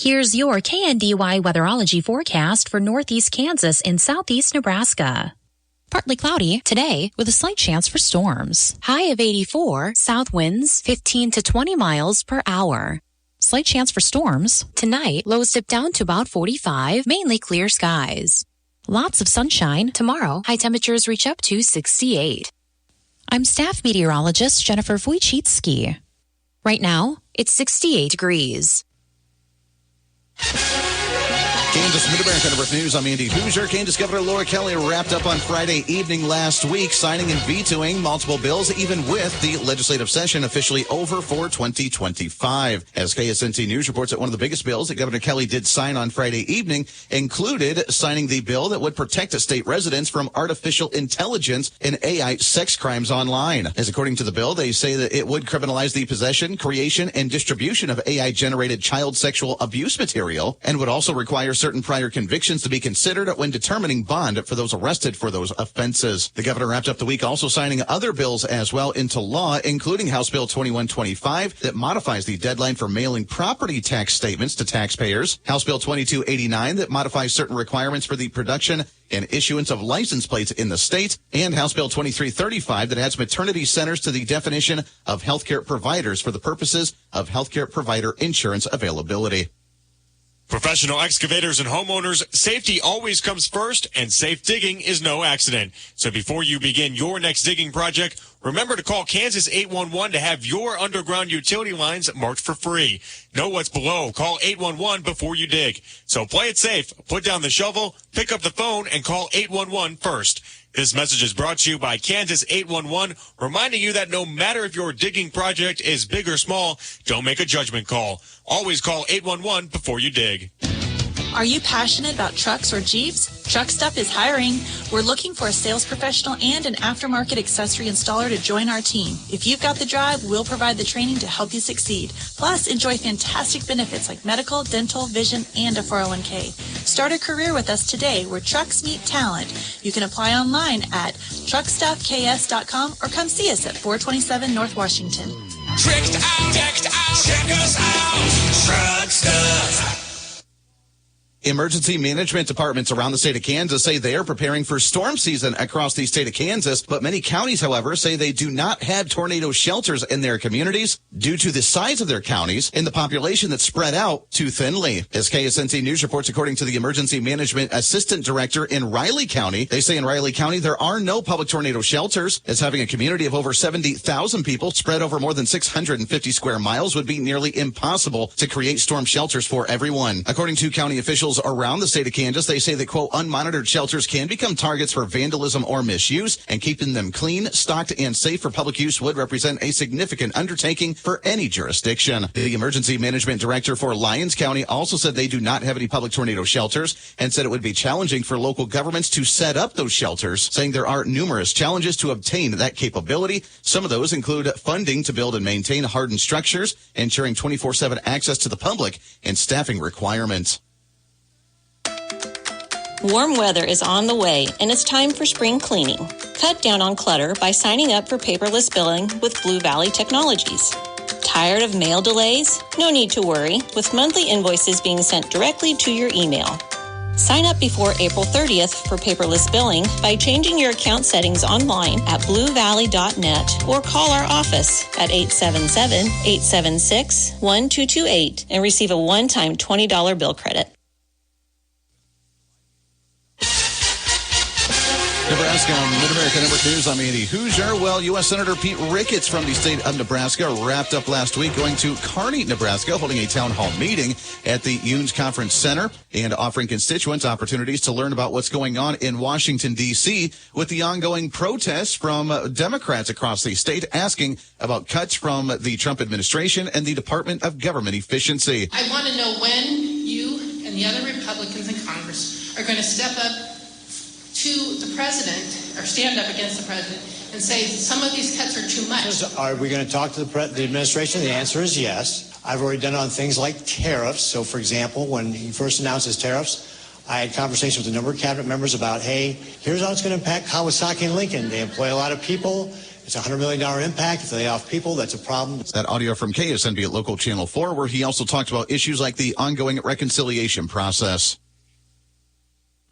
Here's your KNDY weatherology forecast for northeast Kansas and southeast Nebraska. Partly cloudy today with a slight chance for storms. High of 84, south winds 15 to 20 miles per hour. Slight chance for storms. Tonight, lows dip down to about 45, mainly clear skies. Lots of sunshine. Tomorrow, high temperatures reach up to 68. I'm staff meteorologist Jennifer Wojcicki. Right now, it's 68 degrees. Kansas Mid-America Network News. I'm Andy Hoosier. Kansas Governor Laura Kelly wrapped up on Friday evening last week, signing and vetoing multiple bills, even with the legislative session officially over for 2025. As KSNT News reports that one of the biggest bills that Governor Kelly did sign on Friday evening included signing the bill that would protect state residents from artificial intelligence and AI sex crimes online. As according to the bill, they say that it would criminalize the possession, creation, and distribution of AI-generated child sexual abuse material and would also require certain prior convictions to be considered when determining bond for those arrested for those offenses. The governor wrapped up the week also signing other bills as well into law, including House Bill 2125 that modifies the deadline for mailing property tax statements to taxpayers, House Bill 2289 that modifies certain requirements for the production and issuance of license plates in the state, and House Bill 2335 that adds maternity centers to the definition of healthcare providers for the purposes of healthcare provider insurance availability. Professional excavators and homeowners, safety always comes first, and safe digging is no accident. So before you begin your next digging project, remember to call Kansas 811 to have your underground utility lines marked for free. Know what's below. Call 811 before you dig. So play it safe. Put down the shovel, pick up the phone, and call 811 first. This message is brought to you by Kansas 811, reminding you that no matter if your digging project is big or small, don't make a judgment call. Always call 811 before you dig. Are you passionate about trucks or Jeeps? Truck Stuff is hiring. We're looking for a sales professional and an aftermarket accessory installer to join our team. If you've got the drive, we'll provide the training to help you succeed. Plus, enjoy fantastic benefits like medical, dental, vision, and a 401k. Start a career with us today where trucks meet talent. You can apply online at truckstuffks.com or come see us at 427 North Washington. Text out, check us out, Truck Stuff. Emergency management departments around the state of Kansas say they are preparing for storm season across the state of Kansas, but many counties, however, say they do not have tornado shelters in their communities due to the size of their counties and the population that's spread out too thinly. As KSNT News reports, according to the Emergency Management Assistant Director in Riley County, they say in Riley County there are no public tornado shelters, as having a community of over 70,000 people spread over more than 650 square miles would be nearly impossible to create storm shelters for everyone. According to county officials around the state of Kansas, they say that, quote, unmonitored shelters can become targets for vandalism or misuse, and keeping them clean, stocked, and safe for public use would represent a significant undertaking for any jurisdiction. The emergency management director for Lyons County also said they do not have any public tornado shelters and said it would be challenging for local governments to set up those shelters, saying there are numerous challenges to obtain that capability. Some of those include funding to build and maintain hardened structures, ensuring 24/7 access to the public, and staffing requirements. Warm weather is on the way, and it's time for spring cleaning. Cut down on clutter by signing up for paperless billing with Blue Valley Technologies. Tired of mail delays? No need to worry, with monthly invoices being sent directly to your email. Sign up before April 30th for paperless billing by changing your account settings online at bluevalley.net or call our office at 877-876-1228 and receive a one-time $20 bill credit. Nebraska Mid-America Network News. I'm Andy Hoosier. Well, U.S. Senator Pete Ricketts from the state of Nebraska wrapped up last week going to Kearney, Nebraska, holding a town hall meeting at the Yunes Conference Center and offering constituents opportunities to learn about what's going on in Washington, D.C. with the ongoing protests from Democrats across the state asking about cuts from the Trump administration and the Department of Government Efficiency. I want to know when you and the other Republicans in Congress are going to step up to the president, or stand up against the president, and say some of these cuts are too much. Are we going to talk to the administration? The answer is yes. I've already done on things like tariffs. So, for example, when he first announced his tariffs, I had conversations with a number of cabinet members about, hey, here's how it's going to impact Kawasaki and Lincoln. They employ a lot of people. It's a $100 million impact. If they lay off people, that's a problem. That audio from KSNB at Local Channel 4, where he also talked about issues like the ongoing reconciliation process.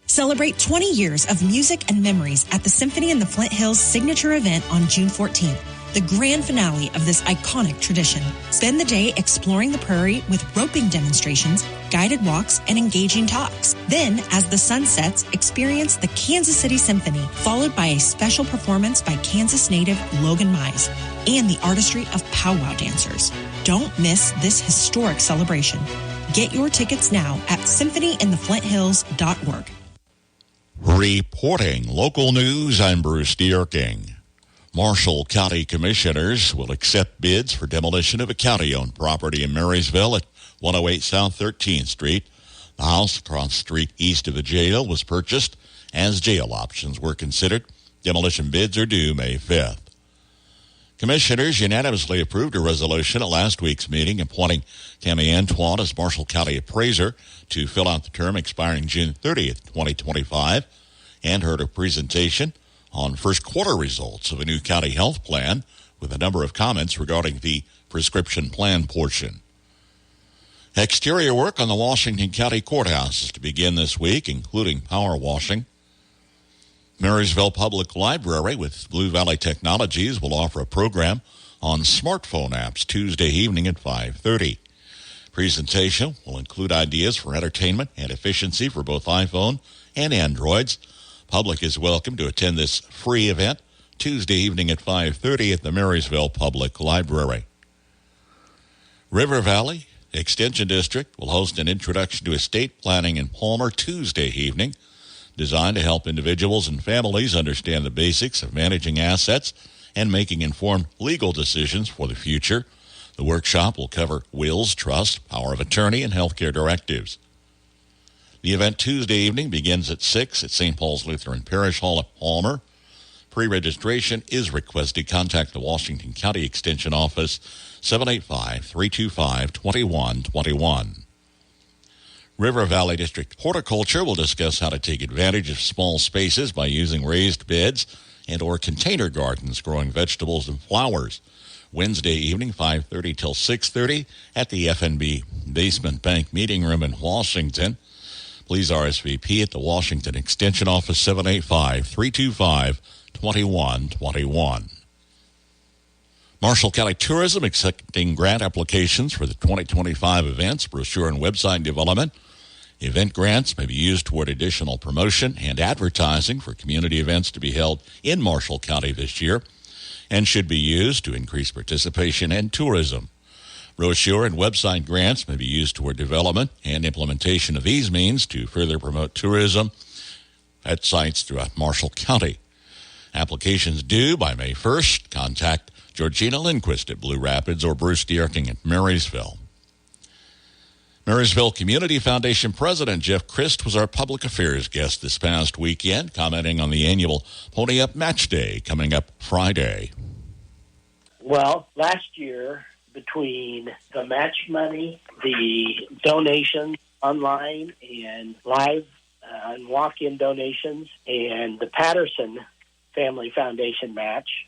Celebrate 20 years of music and memories at the Symphony in the Flint Hills signature event on June 14th, the grand finale of this iconic tradition. Spend the day exploring the prairie with roping demonstrations, guided walks, and engaging talks. Then, as the sun sets, experience the Kansas City Symphony, followed by a special performance by Kansas native Logan Mize and the artistry of powwow dancers. Don't miss this historic celebration. Get your tickets now at symphonyintheflinthills.org. Reporting local news, I'm Bruce Dierking. Marshall County Commissioners will accept bids for demolition of a county-owned property in Marysville at 108 South 13th Street. The house across the street east of the jail was purchased as jail options were considered. Demolition bids are due May 5th. Commissioners unanimously approved a resolution at last week's meeting appointing Tammy Antoine as Marshall County Appraiser to fill out the term expiring June 30th, 2025, and heard a presentation on first quarter results of a new county health plan with a number of comments regarding the prescription plan portion. Exterior work on the Washington County Courthouse is to begin this week, including power washing. Marysville Public Library with Blue Valley Technologies will offer a program on smartphone apps Tuesday evening at 5:30. Presentation will include ideas for entertainment and efficiency for both iPhone and Androids. Public is welcome to attend this free event Tuesday evening at 5:30 at the Marysville Public Library. River Valley Extension District will host an introduction to estate planning in Palmer Tuesday evening, designed to help individuals and families understand the basics of managing assets and making informed legal decisions for the future. The workshop will cover wills, trust, power of attorney, and healthcare directives. The event Tuesday evening begins at 6 at St. Paul's Lutheran Parish Hall at Palmer. Pre-registration is requested. Contact the Washington County Extension Office, 785-325-2121. River Valley District Horticulture will discuss how to take advantage of small spaces by using raised beds and or container gardens growing vegetables and flowers. Wednesday evening, 5:30 till 6:30 at the FNB Basement Bank Meeting Room in Washington. Please RSVP at the Washington Extension Office, 785-325-2121. Marshall County Tourism accepting grant applications for the 2025 events, brochure, and website development. Event grants may be used toward additional promotion and advertising for community events to be held in Marshall County this year and should be used to increase participation and tourism. Brochure and website grants may be used toward development and implementation of these means to further promote tourism at sites throughout Marshall County. Applications due by May 1st. Contact Georgina Lindquist at Blue Rapids or Bruce Dierking at Marysville. Marysville Community Foundation President Jeff Christ was our public affairs guest this past weekend, commenting on the annual Pony Up Match Day coming up Friday. Well, last year, between the match money, the donations online and live and walk-in donations, and the Patterson Family Foundation match,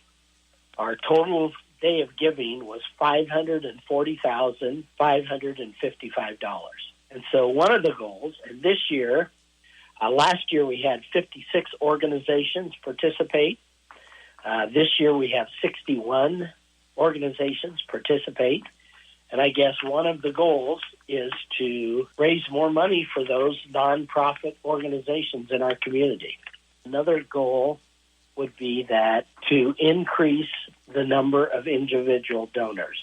our total day of giving was $540,555. And so one of the goals, and this year, last year we had 56 organizations participate. This year we have 61 organizations participate. And I guess one of the goals is to raise more money for those nonprofit organizations in our community. Another goal would be that to increase the number of individual donors.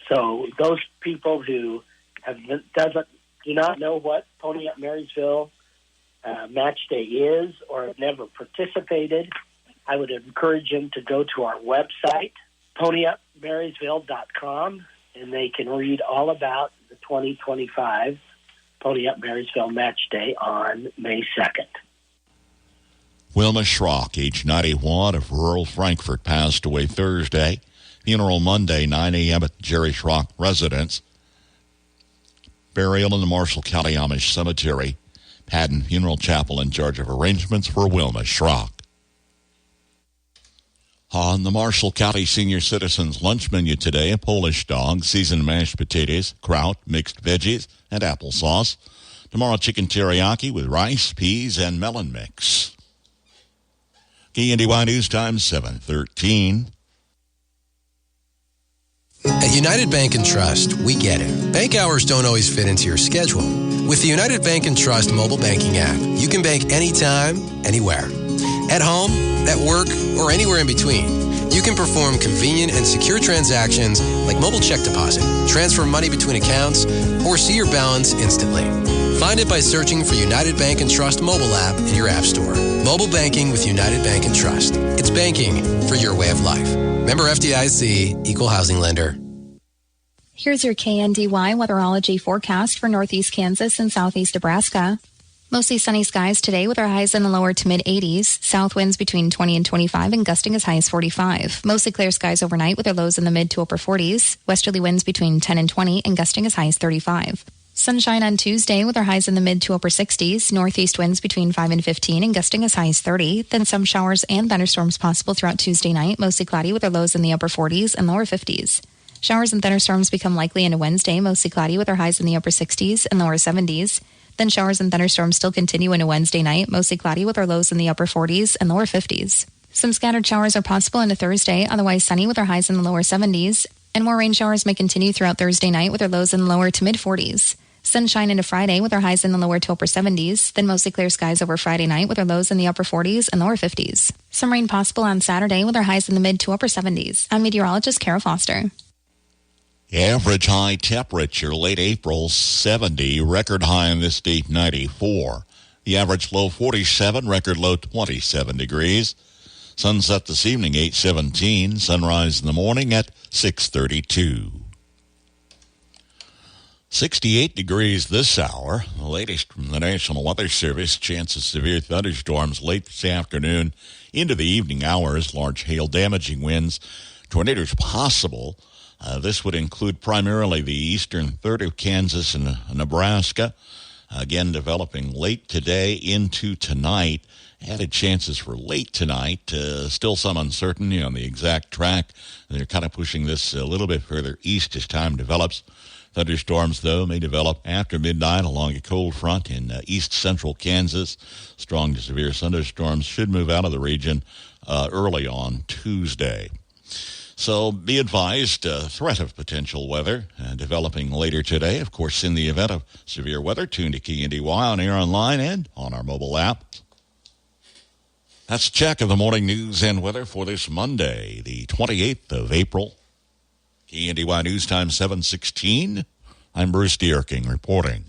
So those people who do not know what Pony Up Marysville Match Day is or have never participated, I would encourage them to go to our website, ponyupmarysville.com, and they can read all about the 2025 Pony Up Marysville Match Day on May 2nd. Wilma Schrock, age 91, of rural Frankfort, passed away Thursday. Funeral Monday, 9 a.m. at the Jerry Schrock residence. Burial in the Marshall County Amish Cemetery. Padden Funeral Chapel in charge of arrangements for Wilma Schrock. On the Marshall County Senior Citizens Lunch Menu today, a Polish dog, seasoned mashed potatoes, kraut, mixed veggies, and applesauce. Tomorrow, chicken teriyaki with rice, peas, and melon mix. KNDY News Time, 7:13. At United Bank & Trust, we get it. Bank hours don't always fit into your schedule. With the United Bank & Trust mobile banking app, you can bank anytime, anywhere. At home, at work, or anywhere in between. You can perform convenient and secure transactions like mobile check deposit, transfer money between accounts, or see your balance instantly. Find it by searching for United Bank & Trust mobile app in your app store. Mobile banking with United Bank & Trust. It's banking for your way of life. Member FDIC, Equal Housing Lender. Here's your KNDY weatherology forecast for northeast Kansas and southeast Nebraska. Mostly sunny skies today with our highs in the lower to mid-80s. South winds between 20 and 25 and gusting as high as 45. Mostly clear skies overnight with our lows in the mid to upper 40s. Westerly winds between 10 and 20 and gusting as high as 35. Sunshine on Tuesday with our highs in the mid to upper 60s. Northeast winds between 5 and 15 and gusting as high as 30. Then some showers and thunderstorms possible throughout Tuesday night. Mostly cloudy with our lows in the upper 40s and lower 50s. Showers and thunderstorms become likely into Wednesday. Mostly cloudy with our highs in the upper 60s and lower 70s. Then showers and thunderstorms still continue into Wednesday night. Mostly cloudy with our lows in the upper 40s and lower 50s. Some scattered showers are possible into Thursday. Otherwise sunny with our highs in the lower 70s. And more rain showers may continue throughout Thursday night with our lows in the lower to mid 40s. Sunshine into Friday with our highs in the lower to upper 70s, then mostly clear skies over Friday night with our lows in the upper 40s and lower 50s. Some rain possible on Saturday with our highs in the mid to upper 70s. I'm meteorologist Kara Foster. Average high temperature late April 70, record high in this date 94. The average low 47, record low 27 degrees. Sunset this evening 8:17, sunrise in the morning at 6:32. 68 degrees this hour. The latest from the National Weather Service. Chance of severe thunderstorms late this afternoon into the evening hours. Large hail damaging winds. Tornadoes possible. This would include primarily the eastern third of Kansas and Nebraska. Again, developing late today into tonight. Added chances for late tonight. Still some uncertainty on the exact track. They're kind of pushing this a little bit further east as time develops. Thunderstorms, though, may develop after midnight along a cold front in east central Kansas. Strong to severe thunderstorms should move out of the region early on Tuesday. So be advised, threat of potential weather developing later today. Of course, in the event of severe weather, tune to KNDY on air, online, and on our mobile app. That's a check of the morning news and weather for this Monday, the 28th of April. KNDY News Time 7:16. I'm Bruce Dierking reporting.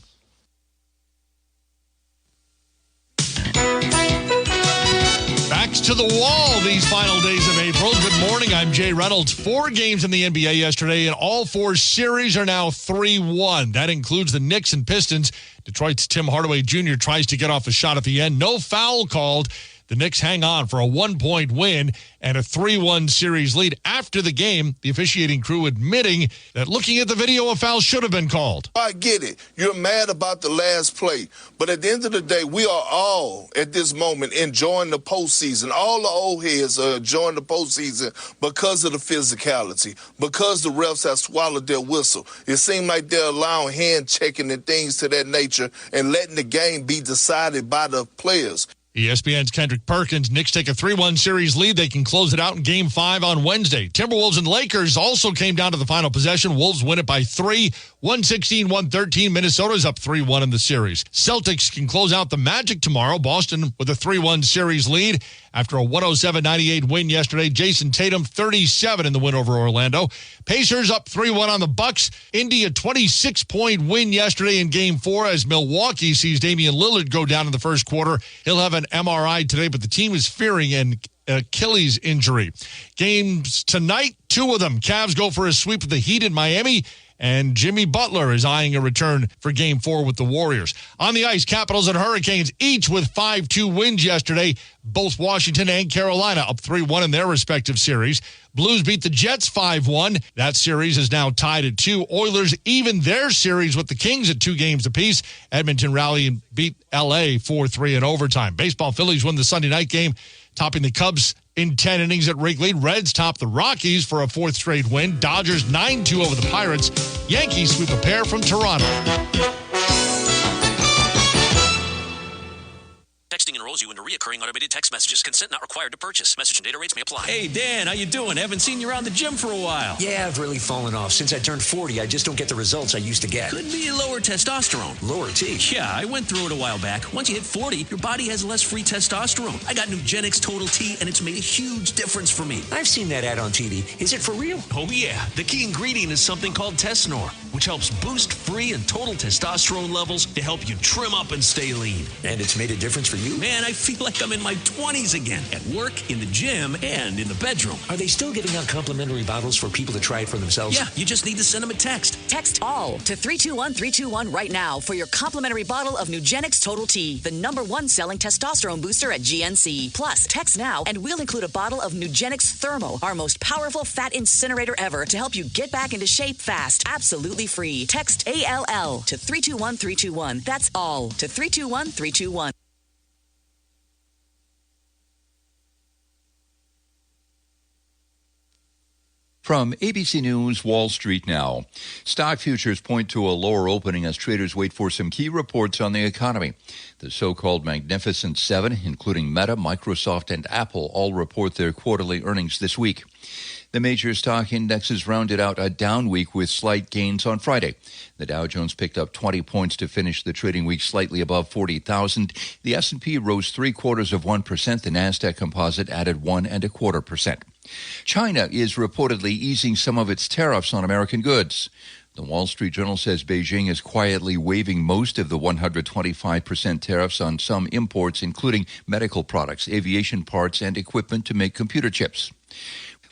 Backs to the wall these final days of April. Good morning. I'm Jay Reynolds. 4 games in the NBA yesterday, and all 4 series are now 3-1. That includes the Knicks and Pistons. Detroit's Tim Hardaway Jr. tries to get off a shot at the end. No foul called. The Knicks hang on for a 1-point win and a 3-1 series lead. After the game, the officiating crew admitting that looking at the video, a foul should have been called. I get it. You're mad about the last play. But at the end of the day, we are all, at this moment, enjoying the postseason. All the old heads are enjoying the postseason because of the physicality, because the refs have swallowed their whistle. It seems like they're allowing hand-checking and things to that nature and letting the game be decided by the players. ESPN's Kendrick Perkins. Knicks take a 3-1 series lead. They can close it out in Game 5 on Wednesday. Timberwolves and Lakers also came down to the final possession. Wolves win it by 3, 116-113. Minnesota's up 3-1 in the series. Celtics can close out the Magic tomorrow. Boston with a 3-1 series lead after a 107-98 win yesterday. Jason Tatum, 37 in the win over Orlando. Pacers up 3-1 on the Bucks. Indy a 26-point win yesterday in Game 4 as Milwaukee sees Damian Lillard go down in the first quarter. He'll have an MRI today, but the team is fearing an Achilles injury. Games tonight, 2 of them. Cavs go for a sweep of the Heat in Miami, and Jimmy Butler is eyeing a return for Game 4 with the Warriors. On the ice, Capitals and Hurricanes, each with 5-2 wins yesterday. Both Washington and Carolina up 3-1 in their respective series. Blues beat the Jets 5-1. That series is now tied at 2. Oilers even their series with the Kings at 2 games apiece. Edmonton rallied and beat L.A. 4-3 in overtime. Baseball, Phillies win the Sunday night game, topping the Cubs In 10 innings at Wrigley, Reds top the Rockies for a fourth straight win. Dodgers 9-2 over the Pirates. Yankees sweep a pair from Toronto. Texting enrolls you into reoccurring automated text messages. Consent not required to purchase. Message and data rates may apply. Hey, Dan, how you doing? Haven't seen you around the gym for a while. Yeah, I've really fallen off. Since I turned 40, I just don't get the results I used to get. Could be lower testosterone. Lower T? Yeah, I went through it a while back. Once you hit 40, your body has less free testosterone. I got Nugenix Total T, and it's made a huge difference for me. I've seen that ad on TV. Is it for real? Oh, yeah. The key ingredient is something called Tesnor, which helps boost free and total testosterone levels to help you trim up and stay lean. And it's made a difference for you? Man, I feel like I'm in my 20s again, at work, in the gym, and in the bedroom. Are they still giving out complimentary bottles for people to try it for themselves? Yeah, you just need to send them a text. Text ALL to 321-321 right now for your complimentary bottle of Nugenix Total T, the #1 selling testosterone booster at GNC. Plus, text now and we'll include a bottle of Nugenix Thermo, our most powerful fat incinerator ever, to help you get back into shape fast. Absolutely free. Text ALL to 321-321. That's ALL to 321-321. From ABC News, Wall Street now. Stock futures point to a lower opening as traders wait for some key reports on the economy. The so-called Magnificent Seven, including Meta, Microsoft, and Apple, all report their quarterly earnings this week. The major stock indexes rounded out a down week with slight gains on Friday. The Dow Jones picked up 20 points to finish the trading week slightly above 40,000. The S&P rose 0.75%. The Nasdaq Composite added 1.25%. China is reportedly easing some of its tariffs on American goods. The Wall Street Journal says Beijing is quietly waiving most of the 125% tariffs on some imports, including medical products, aviation parts, and equipment to make computer chips.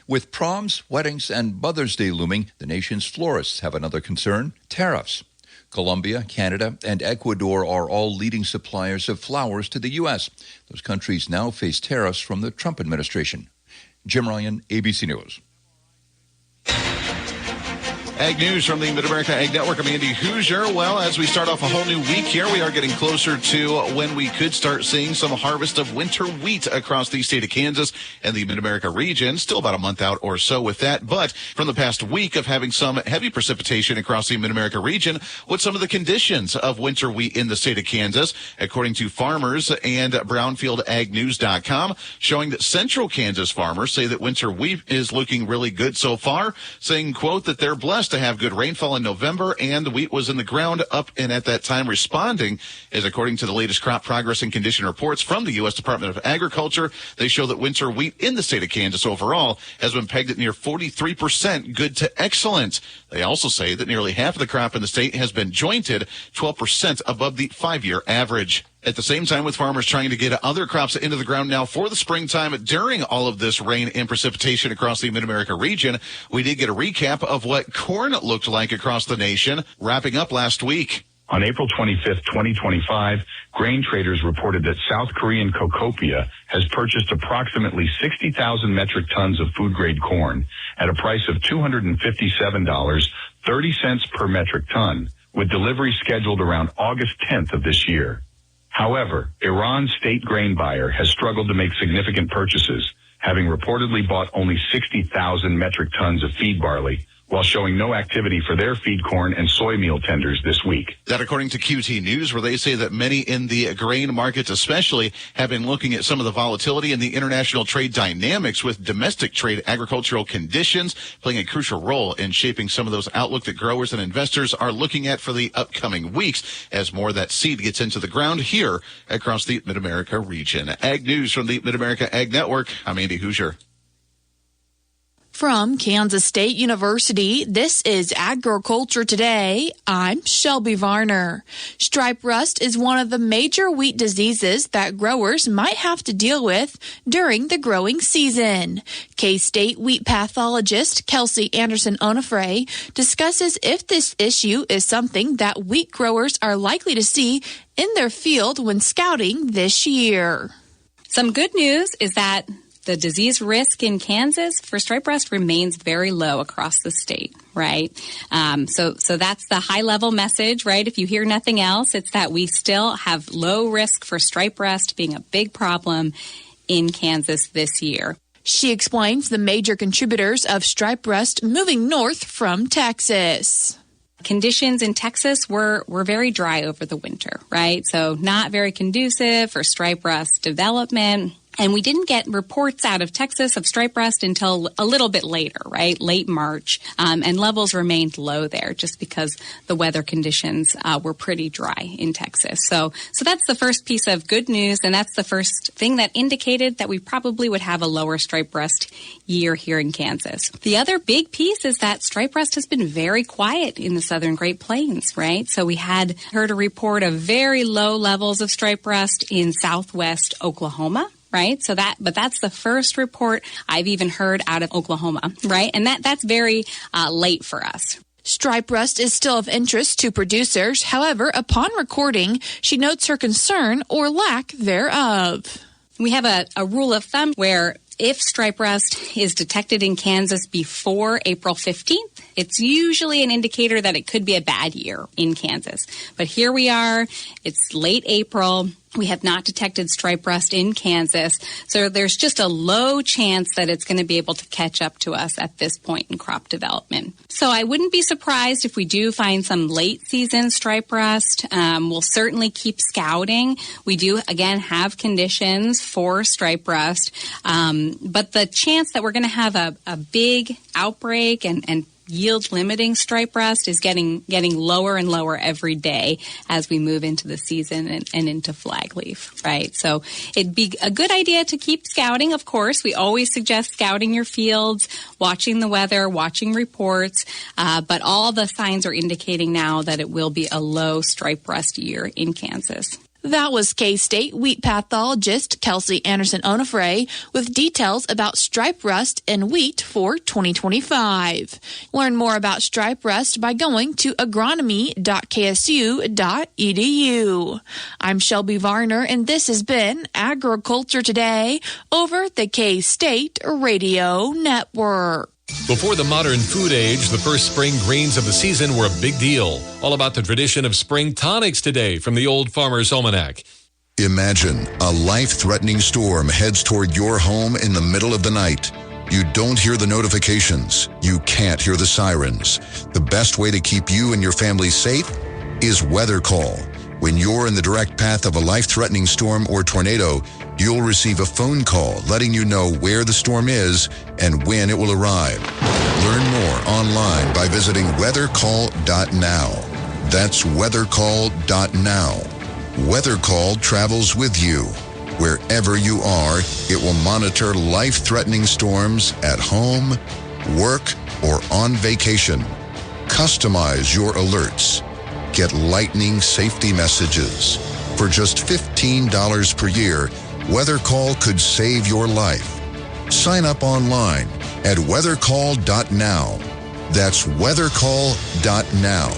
With proms, weddings, and Mother's Day looming, the nation's florists have another concern: tariffs. Colombia, Canada, and Ecuador are all leading suppliers of flowers to the U.S. Those countries now face tariffs from the Trump administration. Jim Ryan, ABC News. Ag News from the Mid-America Ag Network. I'm Andy Hoosier. Well, as we start off a whole new week here, we are getting closer to when we could start seeing some harvest of winter wheat across the state of Kansas and the Mid-America region. Still about a month out or so with that. But from the past week of having some heavy precipitation across the Mid-America region, what's some of the conditions of winter wheat in the state of Kansas? According to farmers and BrownfieldAgNews.com, showing that central Kansas farmers say that winter wheat is looking really good so far, saying, quote, that they're blessed to have good rainfall in November, and the wheat was in the ground up and at that time responding, as according to the latest crop progress and condition reports from the U.S. Department of Agriculture, they show that winter wheat in the state of Kansas overall has been pegged at near 43% good to excellent. They also say that nearly half of the crop in the state has been jointed, 12% above the 5-year average. At the same time, with farmers trying to get other crops into the ground now for the springtime during all of this rain and precipitation across the Mid-America region, we did get a recap of what corn looked like across the nation, wrapping up last week. On April 25th, 2025, grain traders reported that South Korean Cocopia has purchased approximately 60,000 metric tons of food-grade corn at a price of $257, 30 cents per metric ton, with delivery scheduled around August 10th of this year. However, Iran's state grain buyer has struggled to make significant purchases, having reportedly bought only 60,000 metric tons of feed barley, while showing no activity for their feed corn and soy meal tenders this week. That according to QT News, where they say that many in the grain markets especially have been looking at some of the volatility in the international trade dynamics, with domestic trade agricultural conditions playing a crucial role in shaping some of those outlook that growers and investors are looking at for the upcoming weeks as more of that seed gets into the ground here across the Mid-America region. Ag News from the Mid-America Ag Network. I'm Andy Hoosier. From Kansas State University, this is Agriculture Today. I'm Shelby Varner. Stripe rust is one of the major wheat diseases that growers might have to deal with during the growing season. K-State wheat pathologist Kelsey Anderson-Onofre discusses if this issue is something that wheat growers are likely to see in their field when scouting this year. Some good news is that the disease risk in Kansas for stripe rust remains very low across the state, right? So that's the high-level message, right? If you hear nothing else, it's that we still have low risk for stripe rust being a big problem in Kansas this year. She explains the major contributors of striped rust moving north from Texas. Conditions in Texas were very dry over the winter, right? So not very conducive for stripe rust development. And we didn't get reports out of Texas of stripe rust until a little bit later, right? Late March. And levels remained low there just because the weather conditions were pretty dry in Texas. So that's the first piece of good news. And that's the first thing that indicated that we probably would have a lower stripe rust year here in Kansas. The other big piece is that stripe rust has been very quiet in the southern Great Plains, right? So we had heard a report of very low levels of stripe rust in southwest Oklahoma. Right. But that's the first report I've even heard out of Oklahoma. Right. And that's very late for us. Stripe rust is still of interest to producers. However, upon recording, she notes her concern or lack thereof. We have a rule of thumb where if stripe rust is detected in Kansas before April 15th, it's usually an indicator that it could be a bad year in Kansas. But here we are. It's late April. We have not detected stripe rust in Kansas. So there's just a low chance that it's going to be able to catch up to us at this point in crop development. So I wouldn't be surprised if we do find some late season stripe rust. We'll certainly keep scouting. We do, again, have conditions for stripe rust. But the chance that we're going to have a big outbreak and yield limiting stripe rust is getting lower and lower every day as we move into the season and into flag leaf, right? So it'd be a good idea to keep scouting, of course. We always suggest scouting your fields, watching the weather, watching reports, but all the signs are indicating now that it will be a low stripe rust year in Kansas. That was K-State wheat pathologist Kelsey Anderson-Onofre with details about stripe rust in wheat for 2025. Learn more about stripe rust by going to agronomy.ksu.edu. I'm Shelby Varner, and this has been Agriculture Today over the K-State Radio Network. Before the modern food age, the first spring greens of the season were a big deal. All about the tradition of spring tonics today from the Old Farmer's Almanac. Imagine a life-threatening storm heads toward your home in the middle of the night. You don't hear the notifications. You can't hear the sirens. The best way to keep you and your family safe is Weather Call. When you're in the direct path of a life-threatening storm or tornado, you'll receive a phone call letting you know where the storm is and when it will arrive. Learn more online by visiting weathercall.now. That's weathercall.now. WeatherCall travels with you. Wherever you are, it will monitor life-threatening storms at home, work, or on vacation. Customize your alerts. Get lightning safety messages. For just $15 per year, WeatherCall could save your life. Sign up online at weathercall.now. That's weathercall.now.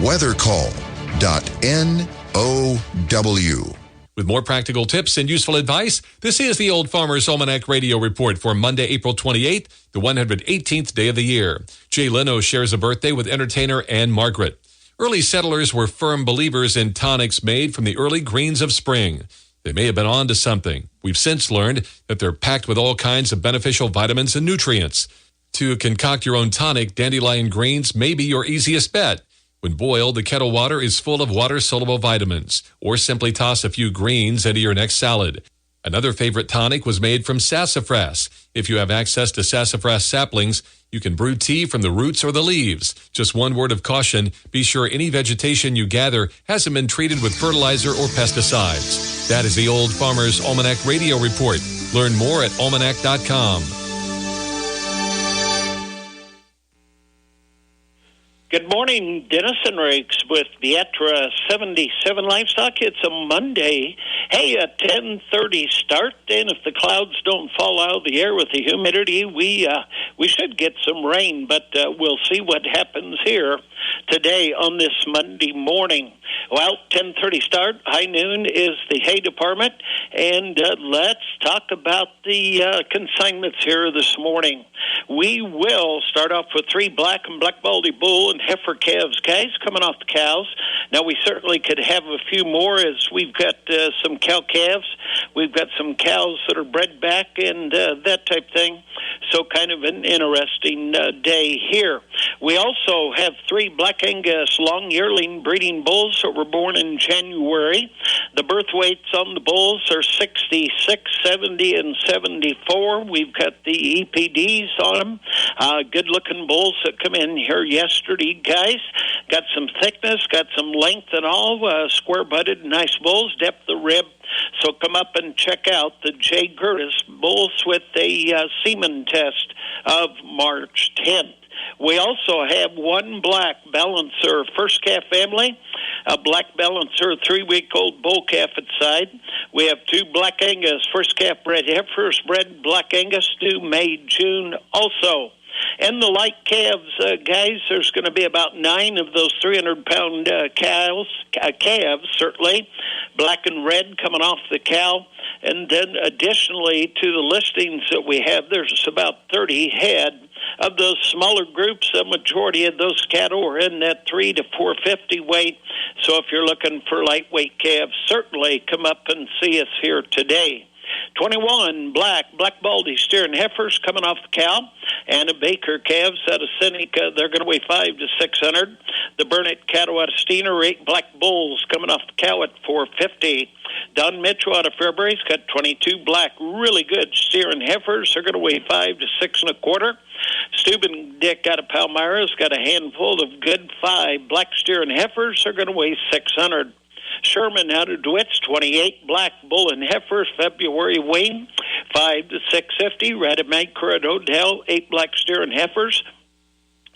Weathercall.now. With more practical tips and useful advice, this is the Old Farmer's Almanac Radio Report for Monday, April 28th, the 118th day of the year. Jay Leno shares a birthday with entertainer Anne Margaret. Early settlers were firm believers in tonics made from the early greens of spring. They may have been on to something. We've since learned that they're packed with all kinds of beneficial vitamins and nutrients. To concoct your own tonic, dandelion greens may be your easiest bet. When boiled, the kettle water is full of water-soluble vitamins, or simply toss a few greens into your next salad. Another favorite tonic was made from sassafras. If you have access to sassafras saplings, you can brew tea from the roots or the leaves. Just one word of caution, be sure any vegetation you gather hasn't been treated with fertilizer or pesticides. That is the Old Farmer's Almanac Radio Report. Learn more at almanac.com. Good morning, Dennis and Riggs with Vietra 77 Livestock. It's a Monday. Hey, a 10:30 start, and if the clouds don't fall out of the air with the humidity, we should get some rain, but we'll see what happens here today on this Monday morning. Well, 10:30 start, high noon is the hay department, and let's talk about the consignments here this morning. We will start off with 3 black and black baldy bull and heifer calves, guys, coming off the cows. Now, we certainly could have a few more as we've got some some cow calves. We've got some cows that are bred back and that type thing. So kind of an interesting day here. We also have 3 Black Angus long yearling breeding bulls that were born in January. The birth weights on the bulls are 66, 70, and 74. We've got the EPDs on them. Good-looking bulls that come in here yesterday, guys. Got some thickness, got some length and all. Square-butted, nice bulls, depth of rib. So come up and check out the J. Curtis bulls with a semen test of March 10th. We also have 1 black balancer first calf family, a black balancer 3-week-old bull calf at side. We have 2 Black Angus first calf bred heifers bred Black Angus due May, June also. And the light calves, guys, there's going to be about 9 of those 300-pound calves, certainly, black and red coming off the cow. And then additionally to the listings that we have, there's about 30 head of those smaller groups. The majority of those cattle are in that 3 to 450 weight. So if you're looking for lightweight calves, certainly come up and see us here today. 21 black baldy steer and heifers coming off the cow, and a Baker calves out of Seneca. They're going to weigh 500 to 600. The Burnett cattle out of Steiner, 8 black bulls coming off the cow at 450. Don Mitchell out of Fairbury's got 22 black, really good steer and heifers. They're going to weigh 5 to 6 1/4. Steuben Dick out of Palmyra's got a handful of good 5 black steer and heifers. They're going to weigh 600. Sherman out of DeWitt's 28 black bull and heifers, February weigh 5 to 650. Rademacher at Odell, 8 black steer and heifers.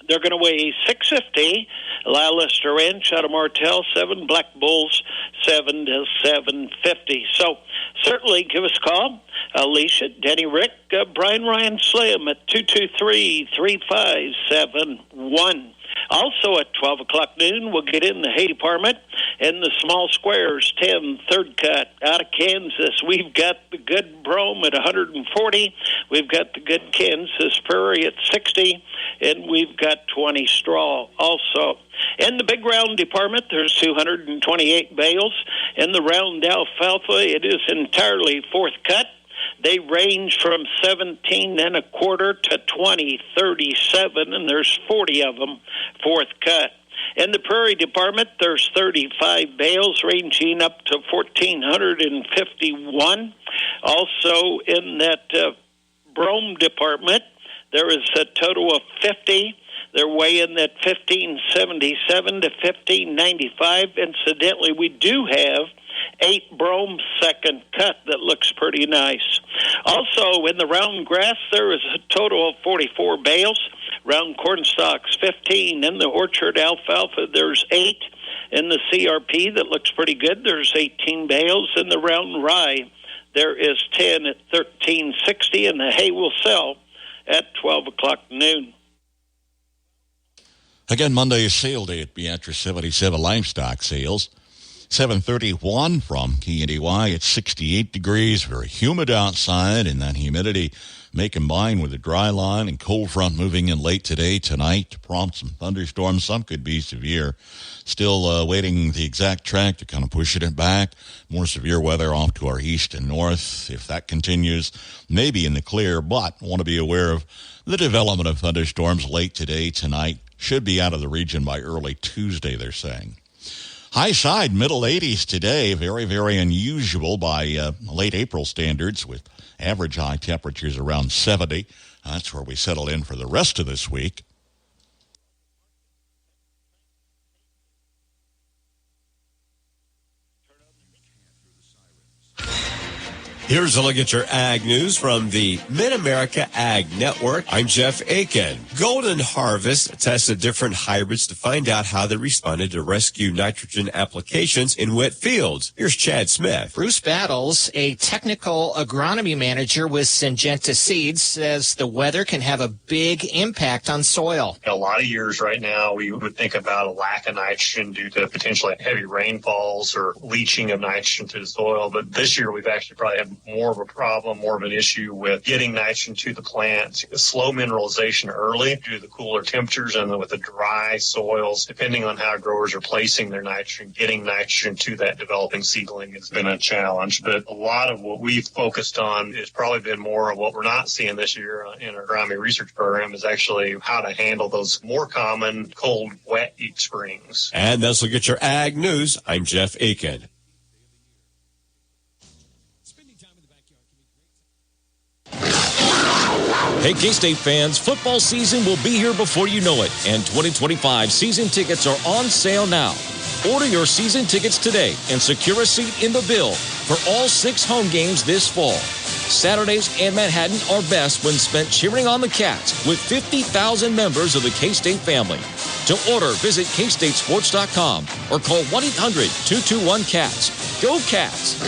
They're going to weigh 650. Lister Ranch out of Martell, 7 black bulls, 7 to 750. So certainly give us a call. Alicia, Denny Rick, Brian Ryan Slim at 223-3571. Also at 12 o'clock noon, we'll get in the hay department and the small squares, 10 third cut out of Kansas. We've got the good brome at 140. We've got the good Kansas prairie at 60, and we've got 20 straw also. In the big round department, there's 228 bales. In the round alfalfa, it is entirely fourth cut. They range from 17 1/4 to 2037, and there's 40 of them fourth cut. In the prairie department, there's 35 bales ranging up to 1,451. Also in that brome department, there is a total of 50. They're weighing at 1577 to 1595. Incidentally, we do have 8 brome second cut that looks pretty nice. Also, in the round grass, there is a total of 44 bales. Round corn stalks, 15. In the orchard alfalfa, there's 8. In the CRP, that looks pretty good, there's 18 bales. In the round rye, there is 10 at $13.60, and the hay will sell at 12 o'clock noon. Again, Monday is sale day at Beatrice 77 livestock sales. 7:31 from KNDY. It's 68 degrees, very humid outside, and that humidity may combine with a dry line and cold front moving in late today, tonight, to prompt some thunderstorms. Some could be severe. Still waiting the exact track to kind of push it back. More severe weather off to our east and north. If that continues, maybe in the clear, but want to be aware of the development of thunderstorms late today, tonight. Should be out of the region by early Tuesday, they're saying. High side, middle 80s today. Very, very unusual by late April standards, with average high temperatures around 70. That's where we settle in for the rest of this week. Here's a look at your ag news from the Mid-America Ag Network. I'm Jeff Aiken. Golden Harvest tested different hybrids to find out how they responded to rescue nitrogen applications in wet fields. Here's Chad Smith. Bruce Battles, a technical agronomy manager with Syngenta Seeds, says the weather can have a big impact on soil. A lot of years right now, we would think about a lack of nitrogen due to potentially heavy rainfalls or leaching of nitrogen to the soil. But this year, we've actually probably had more of a problem, more of an issue with getting nitrogen to the plants. Slow mineralization early due to the cooler temperatures, and with the dry soils, depending on how growers are placing their nitrogen, getting nitrogen to that developing seedling has been a challenge. But a lot of what we've focused on has probably been more of what we're not seeing this year in our agronomy research program is actually how to handle those more common cold, wet springs. And that's Look at Your Ag News. I'm Jeff Aiken. Hey, K-State fans, football season will be here before you know it, and 2025 season tickets are on sale now. Order your season tickets today and secure a seat in the bill for all 6 home games this fall. Saturdays in Manhattan are best when spent cheering on the Cats with 50,000 members of the K-State family. To order, visit kstatesports.com or call 1-800-221-CATS. Go Cats!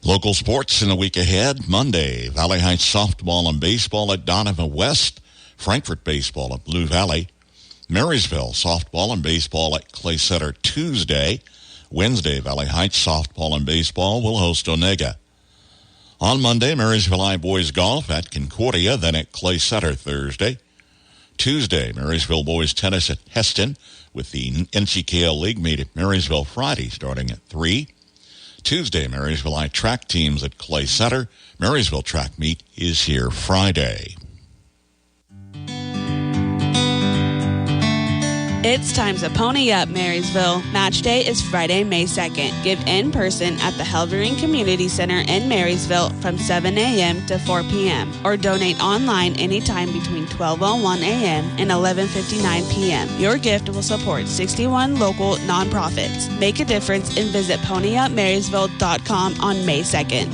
Local sports in the week ahead. Monday, Valley Heights softball and baseball at Donovan West. Frankfort baseball at Blue Valley. Marysville softball and baseball at Clay Center Tuesday. Wednesday, Valley Heights softball and baseball will host Onega. On Monday, Marysville High boys golf at Concordia, then at Clay Center Thursday. Tuesday, Marysville boys tennis at Heston with the NCKL League meet at Marysville Friday starting at 3. Tuesday, Marysville High track teams at Clay Center. Marysville track meet is here Friday. It's time to pony up, Marysville. Match day is Friday, May 2nd. Give in person at the Helvering Community Center in Marysville from 7 a.m. to 4 p.m. or donate online anytime between 12:01 a.m. and 11:59 p.m. Your gift will support 61 local nonprofits. Make a difference and visit ponyupmarysville.com on May 2nd.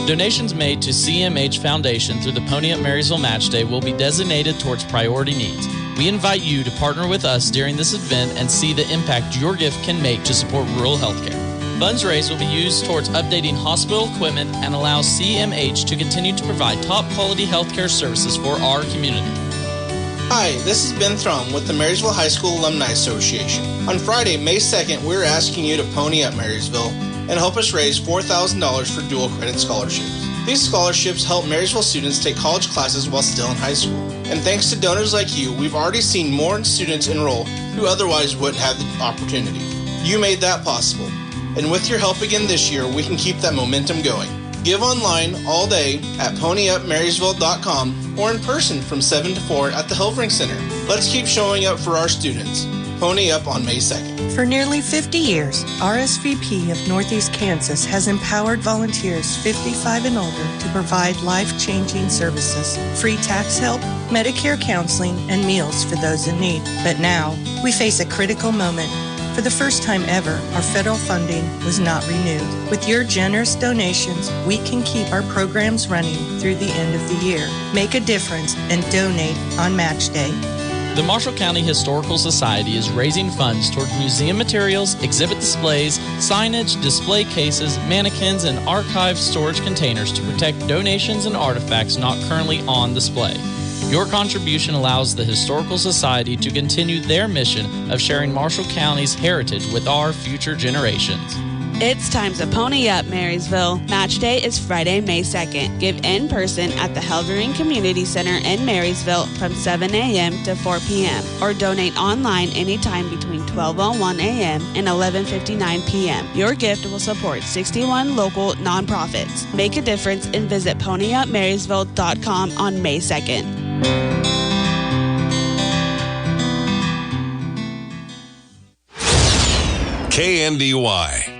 Donations made to CMH Foundation through the Pony Up Marysville Match Day will be designated towards priority needs. We invite you to partner with us during this event and see the impact your gift can make to support rural healthcare. Funds raised will be used towards updating hospital equipment and allow CMH to continue to provide top-quality healthcare services for our community. Hi, this is Ben Thrum with the Marysville High School Alumni Association. On Friday, May 2nd, we're asking you to pony up Marysville and help us raise $4,000 for dual credit scholarships. These scholarships help Marysville students take college classes while still in high school. And thanks to donors like you, we've already seen more students enroll who otherwise wouldn't have the opportunity. You made that possible. And with your help again this year, we can keep that momentum going. Give online all day at ponyupmarysville.com or in person from 7 to 4 at the Helvering Center. Let's keep showing up for our students. Pony up on May 2nd. For nearly 50 years, RSVP of Northeast Kansas has empowered volunteers 55 and older to provide life-changing services, free tax help, Medicare counseling, and meals for those in need. But now, we face a critical moment. For the first time ever, our federal funding was not renewed. With your generous donations, we can keep our programs running through the end of the year. Make a difference and donate on Match Day. The Marshall County Historical Society is raising funds toward museum materials, exhibit displays, signage, display cases, mannequins, and archive storage containers to protect donations and artifacts not currently on display. Your contribution allows the Historical Society to continue their mission of sharing Marshall County's heritage with our future generations. It's time to pony up, Marysville. Match day is Friday, May 2nd. Give in person at the Helvering Community Center in Marysville from 7 a.m. to 4 p.m. or donate online anytime between 12:01 a.m. and 11:59 p.m. Your gift will support 61 local nonprofits. Make a difference and visit ponyupmarysville.com on May 2nd. KNDY.